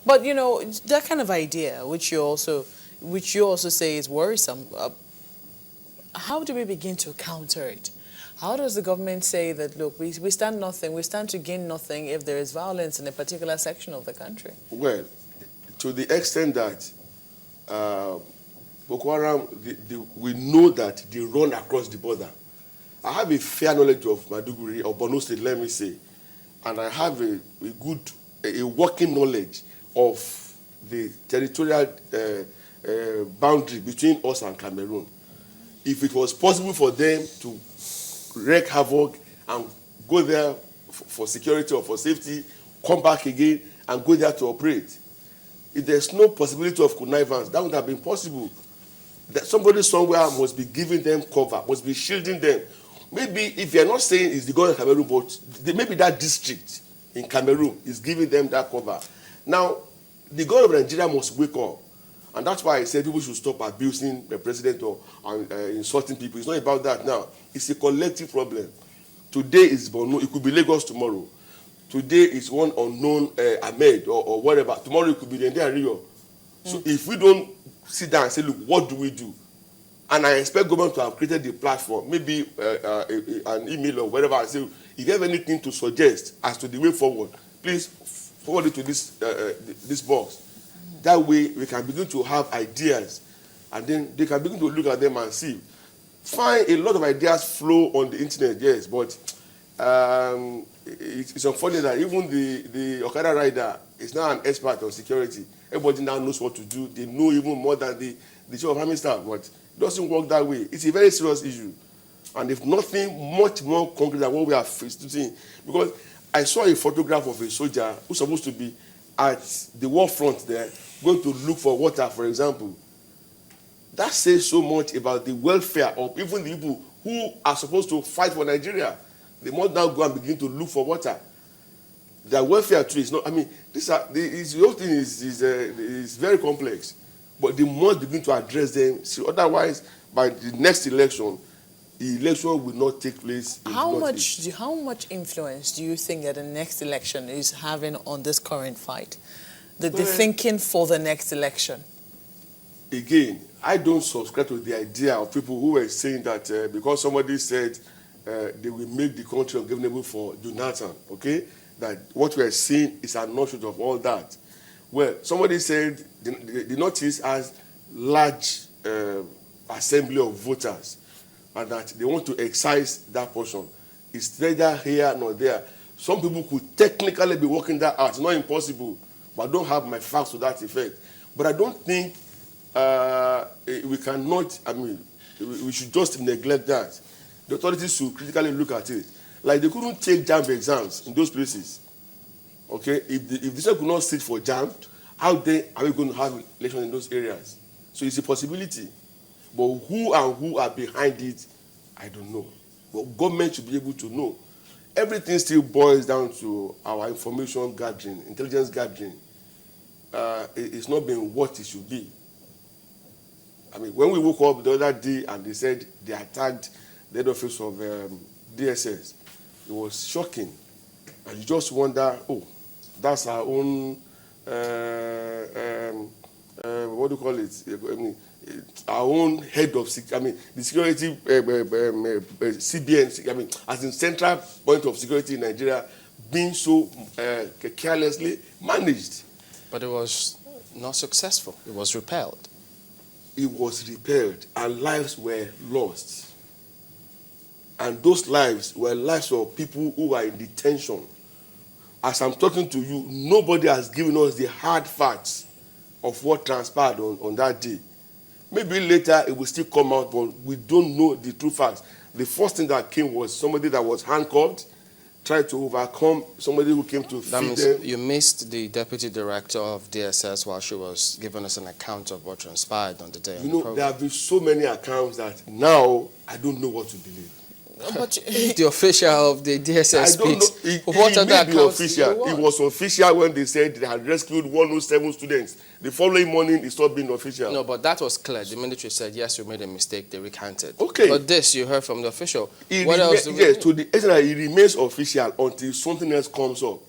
But you know, that kind of idea, which you also say is worrisome. How do we begin to counter it? How does the government say that, look, we stand nothing, we stand to gain nothing if there is violence in a particular section of the country? Well, to the extent that Boko Haram, we know that they run across the border. I have a fair knowledge of Maiduguri or Borno State, let me say, and I have a working knowledge of the territorial boundary between us and Cameroon. If it was possible for them to wreak havoc and go there for security or for safety, come back again and go there to operate, if there's no possibility of connivance, that would have been possible. That somebody somewhere must be giving them cover, must be shielding them. Maybe if you're not saying it's the government of Cameroon, but maybe that district in Cameroon is giving them that cover. Now, the government of Nigeria must wake up. And that's why I said people should stop abusing the president or insulting people. It's not about that now. It's a collective problem. Today is Borno. It could be Lagos tomorrow. Today is one unknown Ahmed or whatever. Tomorrow it could be the entire Ariyo. So if we don't sit down and say, look, what do we do? And I expect government to have created the platform, maybe an email or whatever, and say, if you have anything to suggest as to the way forward, please forward it to this box. That way we can begin to have ideas, and then they can begin to look at them and see. Fine, a lot of ideas flow on the internet, yes, but it's unfortunate that even the Okada rider is now an expert on security. Everybody now knows what to do. They know even more than the chief of army staff, but it doesn't work that way. It's a very serious issue. And if nothing much more concrete than what we are facing, because I saw a photograph of a soldier who's supposed to be at the war front there, going to look for water, for example. That says so much about the welfare of even the people who are supposed to fight for Nigeria. They must now go and begin to look for water. Their welfare too is not, I mean, the whole thing is very complex. But they must begin to address them. So otherwise, by the next election, the election will not take place. How much influence do you think that the next election is having on this current fight? The thinking for the next election? Again, I don't subscribe to the idea of people who were saying that because somebody said they will make the country ungovernable for Jonathan, okay? That what we are seeing is an offshoot of all that. Well, somebody said the Northeast has large assembly of voters, and that they want to excise that portion. It's neither here nor there. Some people could technically be working that out. It's not impossible, but I don't have my facts to that effect. But I don't think we cannot, I mean, we should just neglect that. The authorities should critically look at it. Like they couldn't take JAMB exams in those places. Okay, if the student could not sit for JAMB, how then are we going to have elections in those areas? So it's a possibility. But who are behind it, I don't know. But government should be able to know. Everything still boils down to our information gathering, intelligence gathering. It's not been what it should be. I mean, when we woke up the other day and they said they attacked the head office of DSS, it was shocking. And you just wonder, oh, that's our own, what do you call it? I mean, our own head of, the security, CBN, as in central point of security in Nigeria, being so carelessly managed. But it was not successful. It was repelled. It was repelled, and lives were lost. And those lives were lives of people who were in detention. As I'm talking to you, nobody has given us the hard facts of what transpired on that day. Maybe later it will still come out, but we don't know the true facts. The first thing that came was somebody that was handcuffed, tried to overcome somebody who came to feed them. You missed the deputy director of DSS while she was giving us an account of what transpired on the day. You know, there have been so many accounts that now I don't know what to believe. But the official of the DSS speaks. What other accounts? It was official when they said they had rescued 107 students. The following morning, it stopped being official. No, but that was clear. The military said, yes, we made a mistake. They recanted. Okay. But this, you heard from the official. What else do we do? To the extent that it remains official until something else comes up.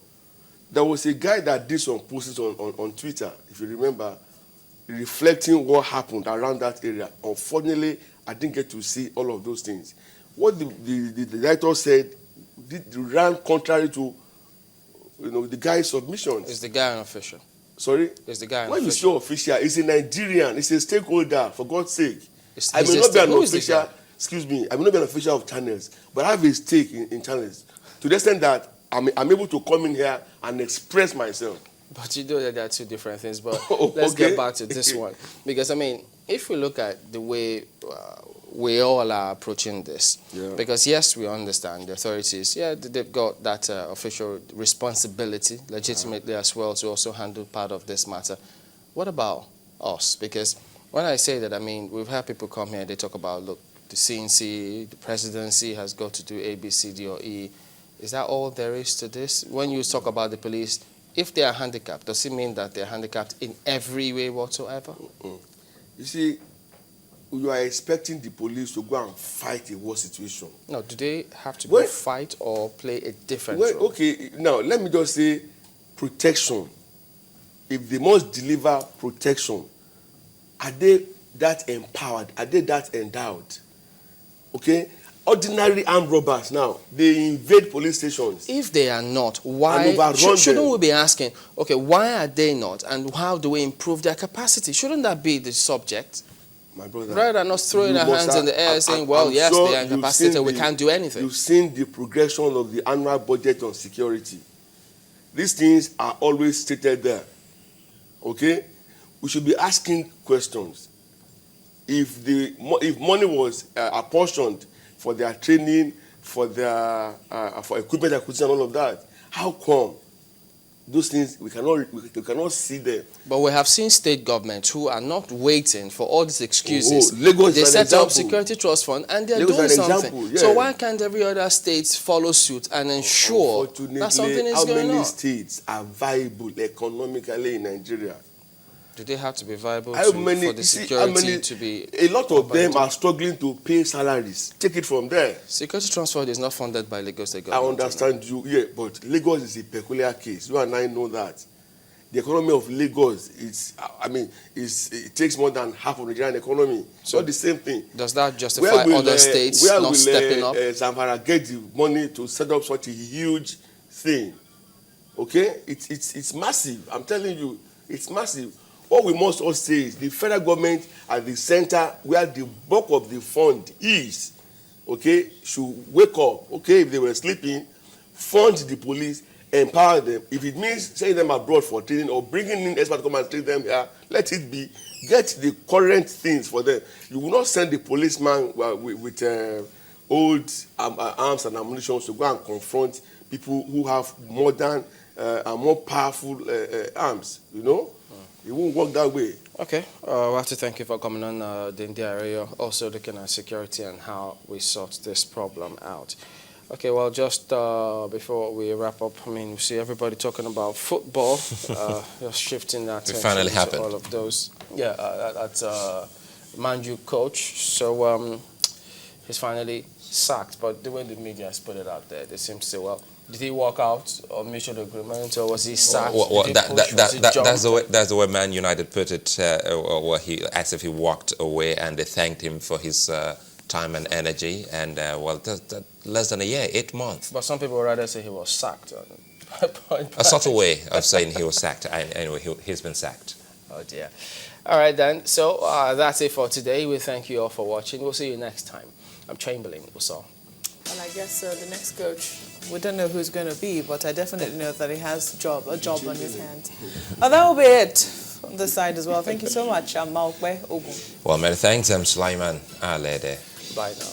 There was a guy that did some posts on Twitter, if you remember, reflecting what happened around that area. Unfortunately, I didn't get to see all of those things. What the director said ran contrary to, the guy's submissions. Is the guy unofficial? Sorry? Is the guy when unofficial? you say official, he's a Nigerian, he's a stakeholder, for God's sake. I Is may this not be the- an who is the official, guy? excuse me, I may not be an official of channels, but I have a stake in channels. To the extent that I'm able to come in here and express myself. But you know that there are two different things. But Oh, let's okay. get back to this one. Because, I mean, if we look at the way we all are approaching this, Yeah. because, yes, we understand the authorities, they've got that official responsibility, legitimately as well, to also handle part of this matter. What about us? Because when I say that, I mean, we've had people come here, they talk about, look, the CNC, the presidency has got to do A, B, C, D, or E. Is that all there is to this? When you talk about the police, if they are handicapped, does it mean that they're handicapped in every way whatsoever? You see, you are expecting the police to go and fight a war situation. No, do they have to Well- go fight or play a different Well, role? okay, now let me just say protection. If they must deliver protection, are they that empowered? Are they that endowed? Okay? Ordinary armed robbers now, they invade police stations. If they are not, why And overrun shouldn't them. we be asking, okay, why are they not and how do we improve their capacity? Shouldn't that be the subject? My brother. Rather than us throwing you our must hands in the air saying, well, I'm yes, sure they are you've incapacitated, seen we can't do anything. You've seen the progression of the annual budget on security. These things are always stated there. Okay? We should be asking questions. If money was apportioned for their training, for their for equipment acquisition, all of that, how come those things we cannot see them? But we have seen state governments who are not waiting for all these excuses. Lagos They is an set up example. Security Trust Fund and they're Lagos doing is an something. example, yeah. So why can't every other state follow suit and ensure that something is how going many on? states are viable economically in Nigeria? Do they have to be viable How for many? the You see, security to be... A lot of them operating? are struggling to pay salaries. Take it from there. Security Trust Fund is not funded by Lagos State I government. understand you, yeah, but Lagos is a peculiar case. You and I know that. The economy of Lagos it takes more than half of the Nigerian economy. So Not the same thing. Does that justify other states not stepping up? Where will Zamfara get the money to set up such a huge thing? Okay, it's massive. I'm telling you, it's massive. What we must all say is the federal government at the center, where the bulk of the fund is, okay, should wake up. Okay, if they were sleeping, fund the police, empower them. If it means sending them abroad for training or bringing in experts to come and train them here, let it be. Get the current things for them. You will not send the policeman with old arms and ammunition to go and confront people who have modern and more powerful arms, you know? It won't work that way. Okay, we have to thank you for coming on Dehinde Ariyo, also looking at security and how we sort this problem out. Okay, well, just before we wrap up, I mean, we see everybody talking about football, just shifting that It finally to happened. all of those. Yeah, that's Man U coach, so he's finally sacked, but the way the media has put it out there, they seem to say, well, did he walk out or mutual agreement, or was he sacked? Well, Did he push? Was he jumped? that's the way Man United put it, as if he walked away, and they thanked him for his time and energy, and that less than a year, 8 months. But some people would rather say he was sacked. A subtle way of saying he was sacked. Anyway, he's been sacked. Oh dear. All right then, so that's it for today. We thank you all for watching. We'll see you next time. I'm Chamberlain, Usal. Well, I guess the next coach, we don't know who's going to be, but I definitely know that he has a job on his hands. And that will be it on this side as well. Thank you so much. I'm Maukwe Ogun. Well, many thanks. I'm Sulaiman Alede. Bye now.